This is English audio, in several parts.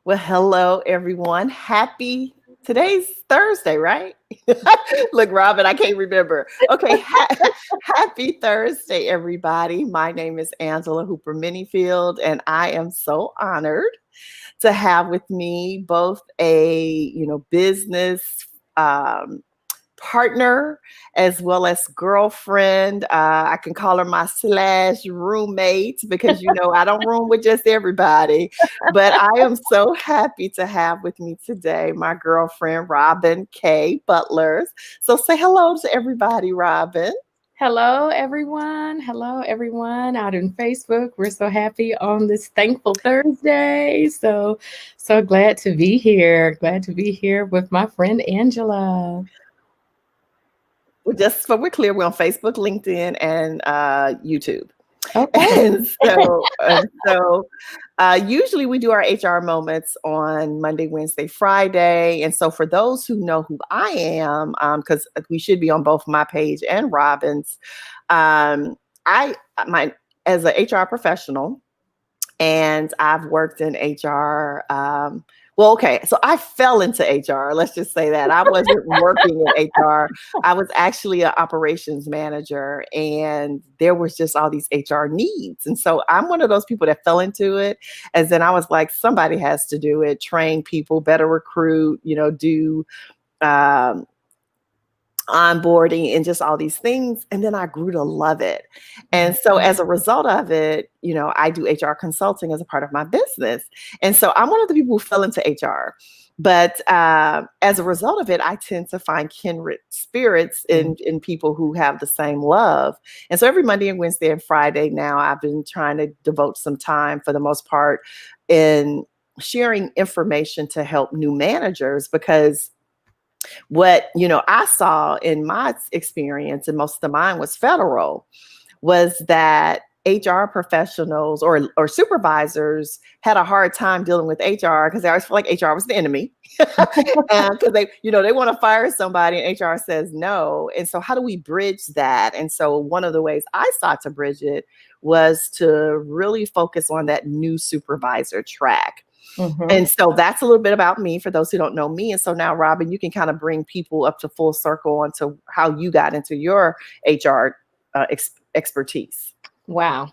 Well, hello everyone. Today's Thursday, right? Look, Robin, I can't remember. Okay, happy Thursday, everybody. My name is Angela Hooper-Menifield, and I am so honored to have with me both a business um, partner as well as girlfriend. I can call her my slash roommate because I don't room with just everybody. But I am so happy to have with me today my girlfriend Robin K. Butler. So say hello to everybody, Robin. Hello, everyone. Hello, everyone out in Facebook. We're so happy on this thankful Thursday. So glad to be here. Glad to be here with my friend Angela. Just so we're clear, we're on Facebook, LinkedIn, and YouTube. Okay. And so usually we do our HR moments on Monday, Wednesday, Friday. And so for those who know who I am, because we should be on both my page and Robin's, um, I my as an HR professional, and I've worked in HR. Well, okay, so I fell into HR. Let's just say that I wasn't working in HR. I was actually an operations manager, and there was just all these HR needs. And so I'm one of those people that fell into it. As then I was like, somebody has to do it, train people, better recruit, do um, onboarding and just all these things. And then I grew to love it. And so as a result of it, I do HR consulting as a part of my business. And so I'm one of the people who fell into HR. But as a result of it, I tend to find kindred spirits in people who have the same love. And so every Monday and Wednesday and Friday now, I've been trying to devote some time for the most part in sharing information to help new managers, because what I saw in my experience, and most of mine was federal, was that HR professionals or supervisors had a hard time dealing with HR because they always feel like HR was the enemy, and because they want to fire somebody and HR says no. And so how do we bridge that? And so one of the ways I sought to bridge it was to really focus on that new supervisor track. Mhm. And so that's a little bit about me for those who don't know me. And so now, Robin, you can kind of bring people up to full circle onto how you got into your HR expertise. Wow.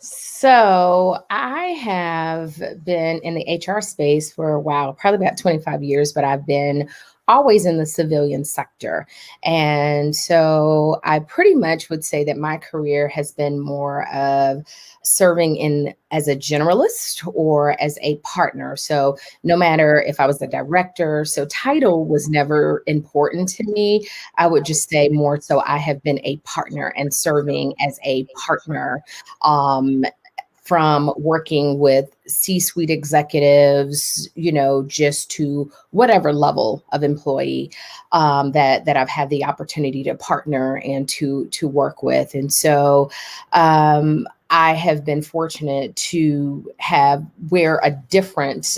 So I have been in the HR space for a while, probably about 25 years, but I've been always in the civilian sector. And so I pretty much would say that my career has been more of serving in as a generalist or as a partner. So no matter if I was the director, so title was never important to me. I would just say more so I have been a partner and serving as a partner, um, from working with C-suite executives, just to whatever level of employee, that I've had the opportunity to partner and to work with. And so I have been fortunate to have wear a different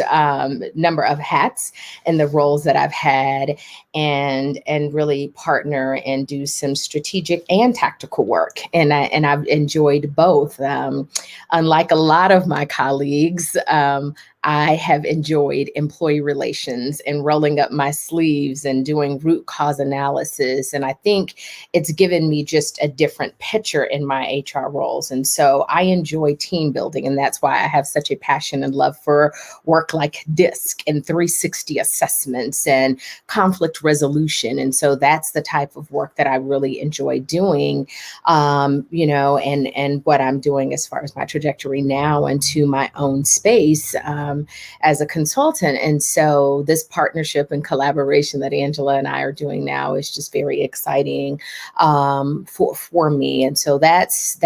number of hats in the roles that I've had, and really partner and do some strategic and tactical work. And I've enjoyed both. Unlike a lot of my colleagues, I have enjoyed employee relations and rolling up my sleeves and doing root cause analysis. And I think it's given me just a different picture in my HR roles. And so I enjoy team building. And that's why I have such a passion and love for work like DISC and 360 assessments and conflict resolution. And so that's the type of work that I really enjoy doing, and what I'm doing as far as my trajectory now into my own space, as a consultant. And so this partnership and collaboration that Angela and I are doing now is just very exciting, for me. And so that's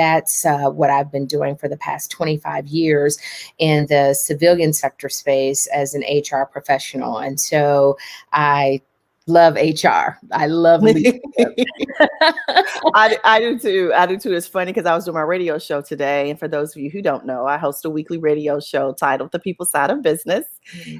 what I've been doing for the past 25 years in the civilian sector space as an HR professional. And so I love HR. I love leadership. I do too. I do too. It's funny because I was doing my radio show today. And for those of you who don't know, I host a weekly radio show titled The People Side of Business,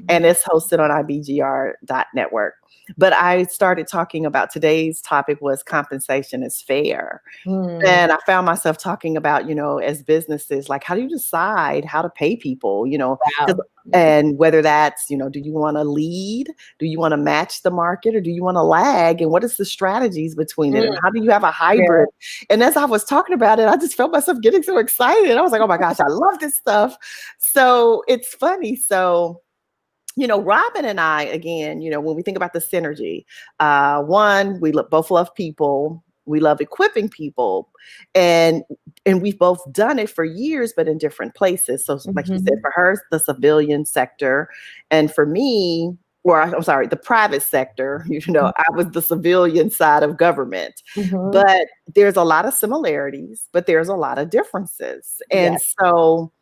and it's hosted on IBGR.network. But I started talking about today's topic was compensation is fair. Mm. And I found myself talking about, as businesses, like how do you decide how to pay people? Wow. And whether that's, do you want to lead? Do you want to match the market, or do you want to lag? And what is the strategies between it? And how do you have a hybrid? And as I was talking about it, I just felt myself getting so excited. I was like, oh my gosh, I love this stuff. So it's funny. So, Robin and I, again, when we think about the synergy, one, we both love people. We love equipping people, and we've both done it for years, but in different places. So like you said, for her, the civilian sector, and for me, or I'm sorry, the private sector, I was the civilian side of government, but there's a lot of similarities, but there's a lot of differences. And so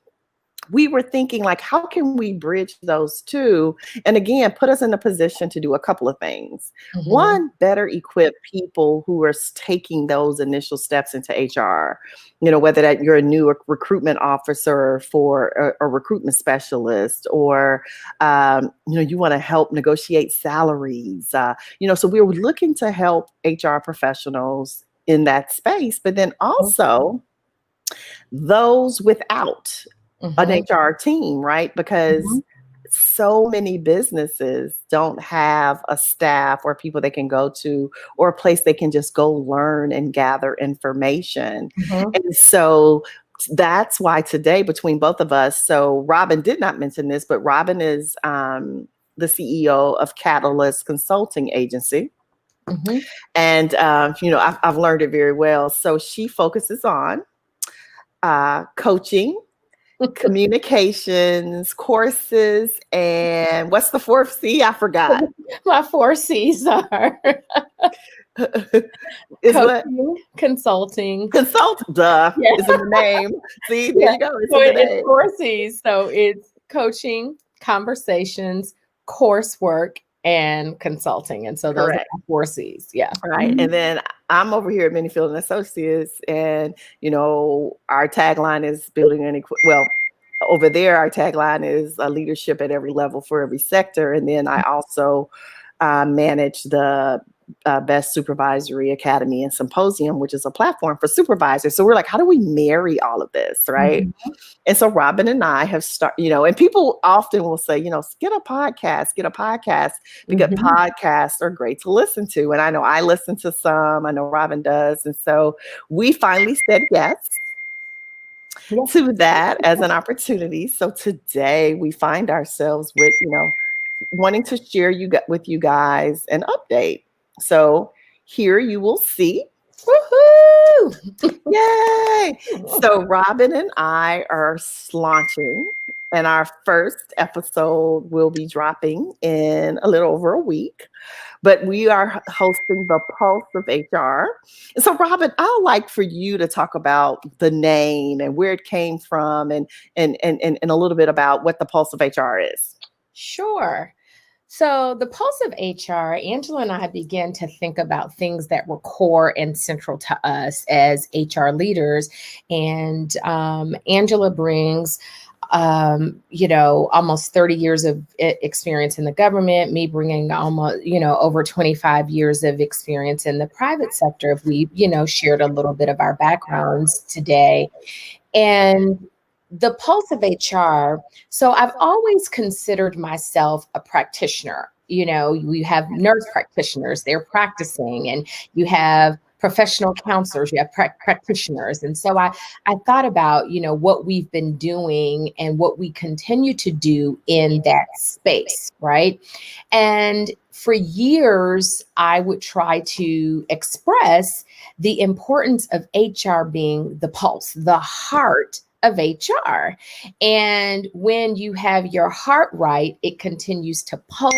we were thinking, like, how can we bridge those two? And again, put us in a position to do a couple of things. One, better equip people who are taking those initial steps into HR, whether that you're a new recruitment officer for a recruitment specialist, or, you want to help negotiate salaries. So we were looking to help HR professionals in that space, but then also those without an HR team, right? Because so many businesses don't have a staff or people they can go to, or a place they can just go learn and gather information. And so that's why today, between both of us, so Robin did not mention this, but Robin is the CEO of Catalyst Consulting Agency. And, I've learned it very well. So she focuses on coaching, communications, courses, and what's the fourth C? I forgot. My 4 C's are coaching, consulting. Duh, is in the name. See, there you go. It's 4 C's. So it's coaching, conversations, coursework, and consulting. And so those are 4 C's. Yeah. Right. And then I'm over here at Menifield and Associates, and, our tagline is building over there, our tagline is leadership at every level for every sector. And then I also manage the Best Supervisory Academy and Symposium, which is a platform for supervisors. So we're like, how do we marry all of this, right? And so Robin and I have started, and people often will say, get a podcast, because podcasts are great to listen to. And I know I listen to some, I know Robin does. And so we finally said yes to that as an opportunity. So today we find ourselves with, wanting to share with you guys an update. So here you will see. Woohoo! Yay! So Robin and I are launching, and our first episode will be dropping in a little over a week. But we are hosting the Pulse of HR. And so Robin, I'd like for you to talk about the name and where it came from, and a little bit about what the Pulse of HR is. Sure. So the Pulse of HR, Angela and I began to think about things that were core and central to us as HR leaders. And Angela brings almost 30 years of experience in the government, me bringing almost, over 25 years of experience in the private sector. If we, shared a little bit of our backgrounds today. And the Pulse of HR. So I've always considered myself a practitioner. You have nurse practitioners, they're practicing, and you have professional counselors, you have practitioners. And so I thought about, what we've been doing and what we continue to do in that space, right? And for years, I would try to express the importance of HR being the pulse, the heart of HR. And when you have your heart right, it continues to pulse,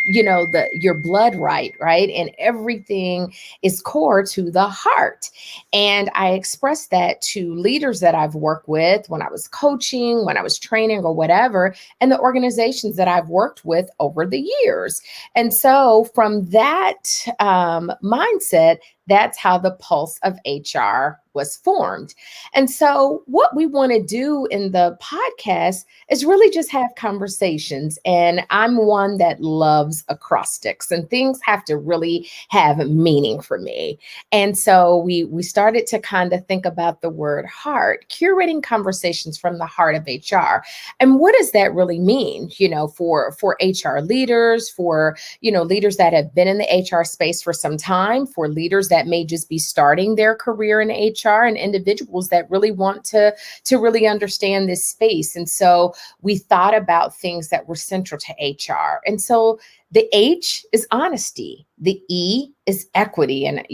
your blood right? And everything is core to the heart. And I expressed that to leaders that I've worked with when I was coaching, when I was training, or whatever, and the organizations that I've worked with over the years. And so from that mindset, that's how the Pulse of HR was formed. And so, what we want to do in the podcast is really just have conversations. And I'm one that loves acrostics, and things have to really have meaning for me. And so, we started to kind of think about the word heart, curating conversations from the heart of HR. And what does that really mean, for HR leaders, for, leaders that have been in the HR space for some time, for leaders that may just be starting their career in HR, and individuals that really want to really understand this space. And so we thought about things that were central to HR. And so the H is honesty. The E is equity. And,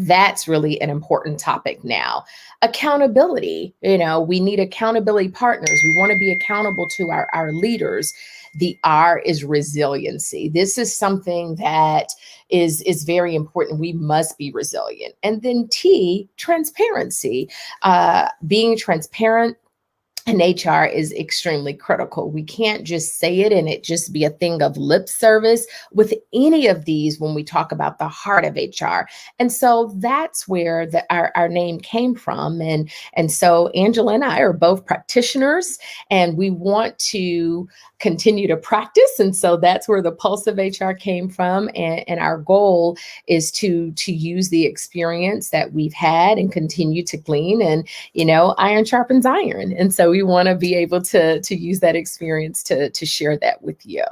that's really an important topic now. Accountability. We need accountability partners. We want to be accountable to our leaders. The R is resiliency. This is something that is very important. We must be resilient. And then T, transparency. Being transparent in HR is extremely critical. We can't just say it and it just be a thing of lip service with any of these when we talk about the heart of HR. And so that's where our name came from. And so Angela and I are both practitioners, and we want to continue to practice. And so that's where the Pulse of HR came from. And our goal is to use the experience that we've had and continue to glean. And, iron sharpens iron. And so we want to be able to use that experience to share that with you.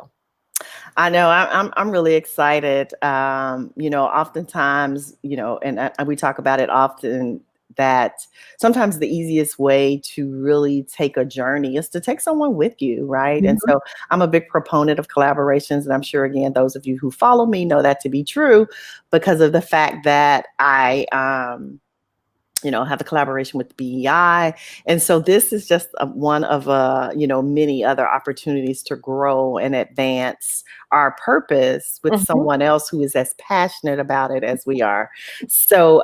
I know I'm really excited. Oftentimes, and we talk about it often, that sometimes the easiest way to really take a journey is to take someone with you, right? Mm-hmm. And so I'm a big proponent of collaborations. And I'm sure, again, those of you who follow me know that to be true because of the fact that I have a collaboration with BEI. And so this is just one of, many other opportunities to grow and advance our purpose with mm-hmm. someone else who is as passionate about it as we are. So,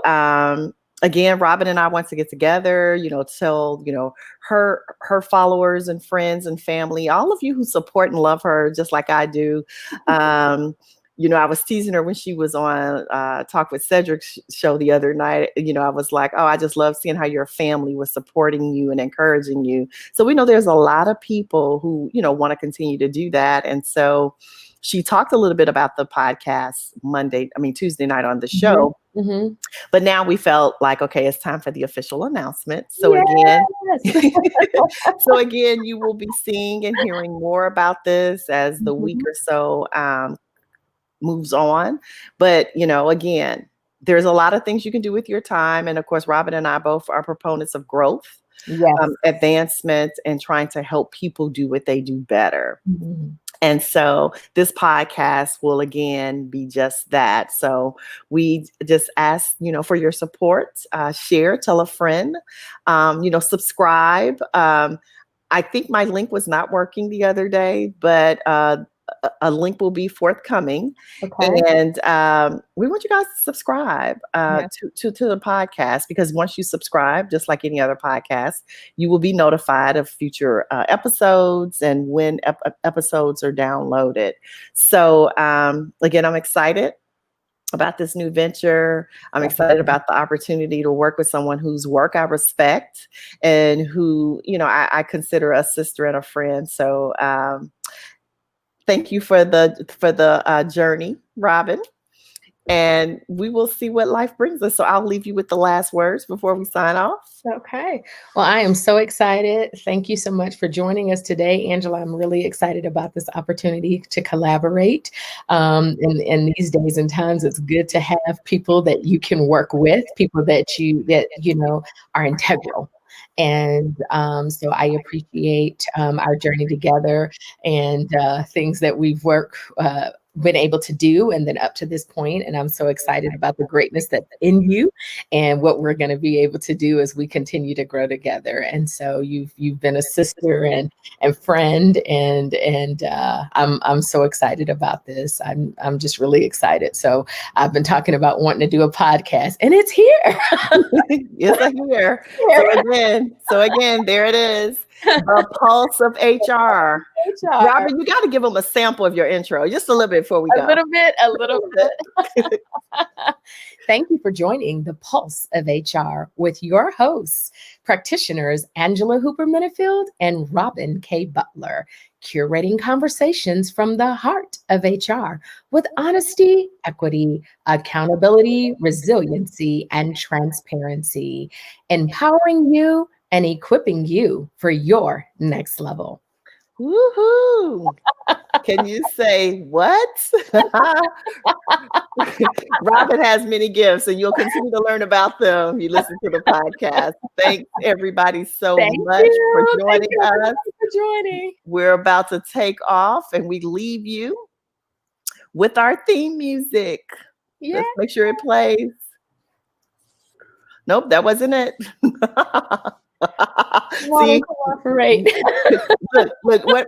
again, Robin and I want to get together, tell, her followers and friends and family, all of you who support and love her just like I do. I was teasing her when she was on Talk with Cedric's show the other night. I was like, oh, I just love seeing how your family was supporting you and encouraging you. So we know there's a lot of people who, want to continue to do that. And so she talked a little bit about the podcast Tuesday night on the show. Mm-hmm. But now we felt like, okay, it's time for the official announcement. So yes. again, you will be seeing and hearing more about this as the mm-hmm. week or so moves on. But, again, there's a lot of things you can do with your time. And of course, Robin and I both are proponents of growth, yes. Advancement, and trying to help people do what they do better. Mm-hmm. And so this podcast will, again, be just that. So we just ask, for your support, share, tell a friend, subscribe. I think my link was not working the other day, but a link will be forthcoming. Okay. And we want you guys to subscribe to the podcast, because once you subscribe, just like any other podcast, you will be notified of future episodes and when episodes are downloaded. So again, I'm excited about this new venture. I'm excited about the opportunity to work with someone whose work I respect and who, I consider a sister and a friend. So thank you for the journey, Robin. And we will see what life brings us. So I'll leave you with the last words before we sign off. Okay. Well, I am so excited. Thank you so much for joining us today, Angela. I'm really excited about this opportunity to collaborate. In these days and times, it's good to have people that you can work with, people that are integral. And so I appreciate our journey together and things that we've been able to do and then up to this point. And I'm so excited about the greatness that's in you and what we're going to be able to do as we continue to grow together. And so you've been a sister and friend, and I'm so excited about this. I'm just really excited. So I've been talking about wanting to do a podcast, and it's here. It's here. So again, there it is. The pulse of HR. HR. Robin, you got to give them a sample of your intro, just a little bit before we go. A little bit. Thank you for joining the Pulse of HR with your hosts, practitioners Angela Hooper-Menifield and Robin K. Butler, curating conversations from the heart of HR with honesty, equity, accountability, resiliency, and transparency, empowering you and equipping you for your next level. Woohoo! Can you say what? Robin has many gifts, and you'll continue to learn about them. You listen to the podcast. Thanks, everybody, so much for joining us. We're about to take off, and we leave you with our theme music. Yeah. Let's make sure it plays. Nope, that wasn't it. See, cooperate. look what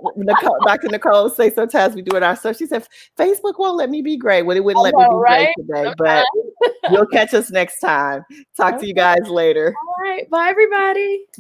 Dr. Nicole say. Sometimes we do it ourselves. She said, Facebook won't let me be great. Well, it wouldn't let me be great today, but you'll catch us next time. Talk to you guys later. All right. Bye, everybody.